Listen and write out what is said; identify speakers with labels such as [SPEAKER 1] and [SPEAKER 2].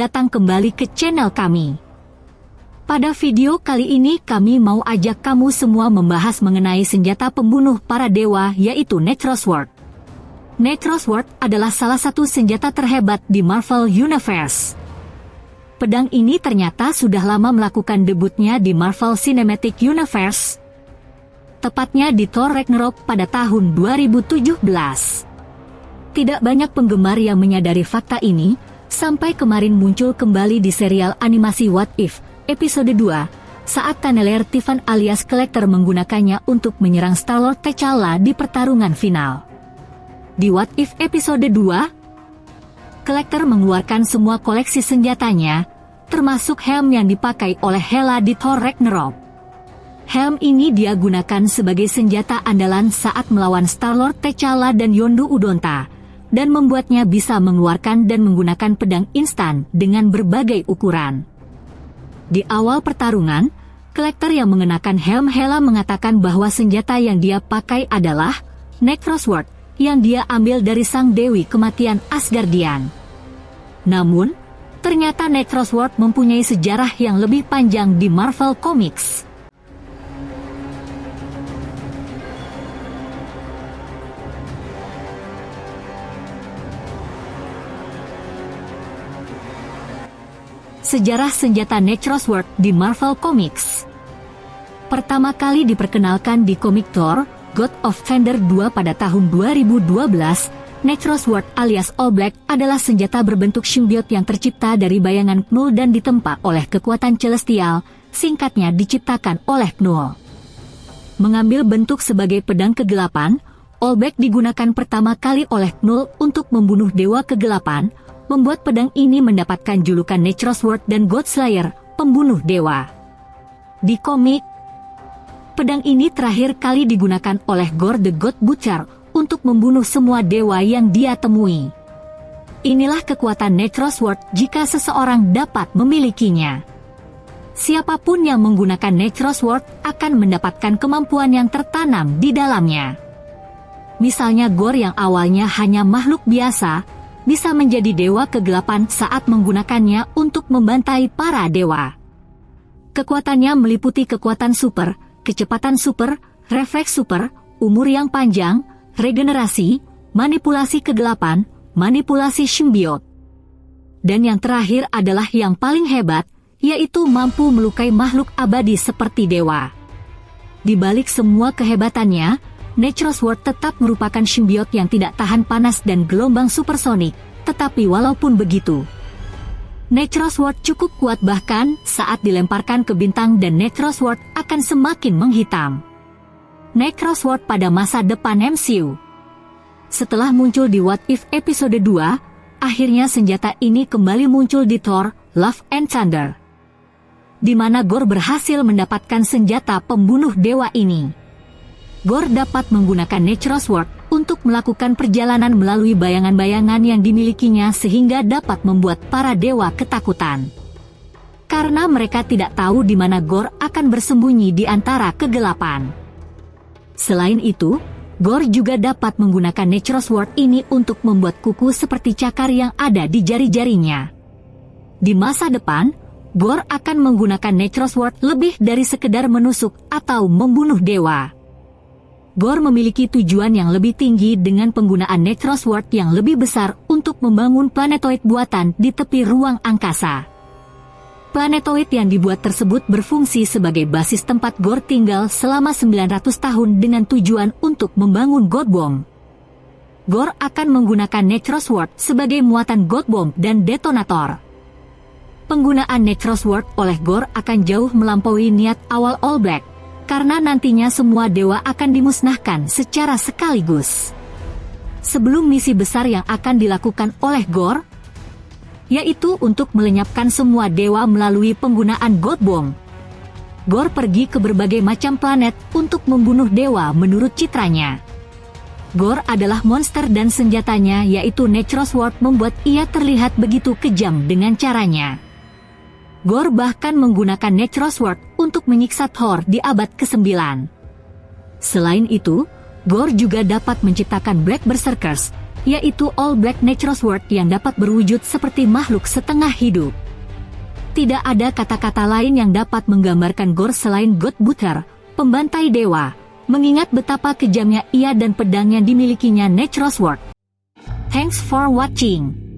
[SPEAKER 1] datang kembali ke channel kami. Pada video kali ini kami mau ajak kamu semua membahas mengenai senjata pembunuh para dewa, yaitu Necrosword. Necrosword adalah salah satu senjata terhebat di Marvel Universe. Pedang ini ternyata sudah lama melakukan debutnya di Marvel Cinematic Universe, tepatnya di Thor Ragnarok pada tahun 2017. Tidak banyak penggemar yang menyadari fakta ini, sampai kemarin muncul kembali di serial animasi What If, episode 2, saat Taneler Tivan alias Collector menggunakannya untuk menyerang Star-Lord T'Challa di pertarungan final. Di What If episode 2, Collector mengeluarkan semua koleksi senjatanya, termasuk helm yang dipakai oleh Hela di Thor Ragnarok. Helm ini dia gunakan sebagai senjata andalan saat melawan Star-Lord T'Challa dan Yondu Udonta, dan membuatnya bisa mengeluarkan dan menggunakan pedang instan dengan berbagai ukuran. Di awal pertarungan, Collector yang mengenakan helm Hela mengatakan bahwa senjata yang dia pakai adalah Necrosword, yang dia ambil dari sang dewi kematian Asgardian. Namun, ternyata Necrosword mempunyai sejarah yang lebih panjang di Marvel Comics. Sejarah senjata Necrosword di Marvel Comics. Pertama kali diperkenalkan di komik Thor, God of Thunder 2 pada tahun 2012, Necrosword alias All Black adalah senjata berbentuk symbiote yang tercipta dari bayangan Knull dan ditempa oleh kekuatan celestial, singkatnya diciptakan oleh Knull. Mengambil bentuk sebagai pedang kegelapan, All Black digunakan pertama kali oleh Knull untuk membunuh dewa kegelapan, membuat pedang ini mendapatkan julukan Necrosword dan Godslayer, pembunuh dewa. Di komik, pedang ini terakhir kali digunakan oleh Gorr the God Butcher untuk membunuh semua dewa yang dia temui. Inilah kekuatan Necrosword jika seseorang dapat memilikinya. Siapapun yang menggunakan Necrosword akan mendapatkan kemampuan yang tertanam di dalamnya. Misalnya Gorr yang awalnya hanya makhluk biasa, bisa menjadi dewa kegelapan saat menggunakannya untuk membantai para dewa. Kekuatannya meliputi kekuatan super, kecepatan super, refleks super, umur yang panjang, regenerasi, manipulasi kegelapan, manipulasi symbiote. Dan yang terakhir adalah yang paling hebat, yaitu mampu melukai makhluk abadi seperti dewa. Di balik semua kehebatannya, Necrosword tetap merupakan symbiote yang tidak tahan panas dan gelombang supersonik, tetapi walaupun begitu, Necrosword cukup kuat bahkan saat dilemparkan ke bintang dan Necrosword akan semakin menghitam. Necrosword pada masa depan MCU. Setelah muncul di What If episode 2, akhirnya senjata ini kembali muncul di Thor, Love and Thunder, di mana Gorr berhasil mendapatkan senjata pembunuh dewa ini. Gorr dapat menggunakan Necrosword untuk melakukan perjalanan melalui bayangan-bayangan yang dimilikinya sehingga dapat membuat para dewa ketakutan. Karena mereka tidak tahu di mana Gorr akan bersembunyi di antara kegelapan. Selain itu, Gorr juga dapat menggunakan Necrosword ini untuk membuat kuku seperti cakar yang ada di jari-jarinya. Di masa depan, Gorr akan menggunakan Necrosword lebih dari sekedar menusuk atau membunuh dewa. Gorr memiliki tujuan yang lebih tinggi dengan penggunaan Necrosword yang lebih besar untuk membangun planetoid buatan di tepi ruang angkasa. Planetoid yang dibuat tersebut berfungsi sebagai basis tempat Gorr tinggal selama 900 tahun dengan tujuan untuk membangun God Bomb. Gorr akan menggunakan Necrosword sebagai muatan God Bomb dan detonator. Penggunaan Necrosword oleh Gorr akan jauh melampaui niat awal All Black, karena nantinya semua dewa akan dimusnahkan secara sekaligus. Sebelum misi besar yang akan dilakukan oleh Gorr, yaitu untuk melenyapkan semua dewa melalui penggunaan God Bomb, Gorr pergi ke berbagai macam planet untuk membunuh dewa menurut citranya. Gorr adalah monster dan senjatanya yaitu Necrosword membuat ia terlihat begitu kejam dengan caranya. Gorr bahkan menggunakan Necrosword untuk menyiksa Thor di abad ke-9. Selain itu, Gorr juga dapat menciptakan Black Berserkers, yaitu All Black Natural Sword yang dapat berwujud seperti makhluk setengah hidup. Tidak ada kata-kata lain yang dapat menggambarkan Gorr selain God Butcher, pembantai dewa, mengingat betapa kejamnya ia dan pedang yang dimilikinya Natural Sword. Thanks for watching.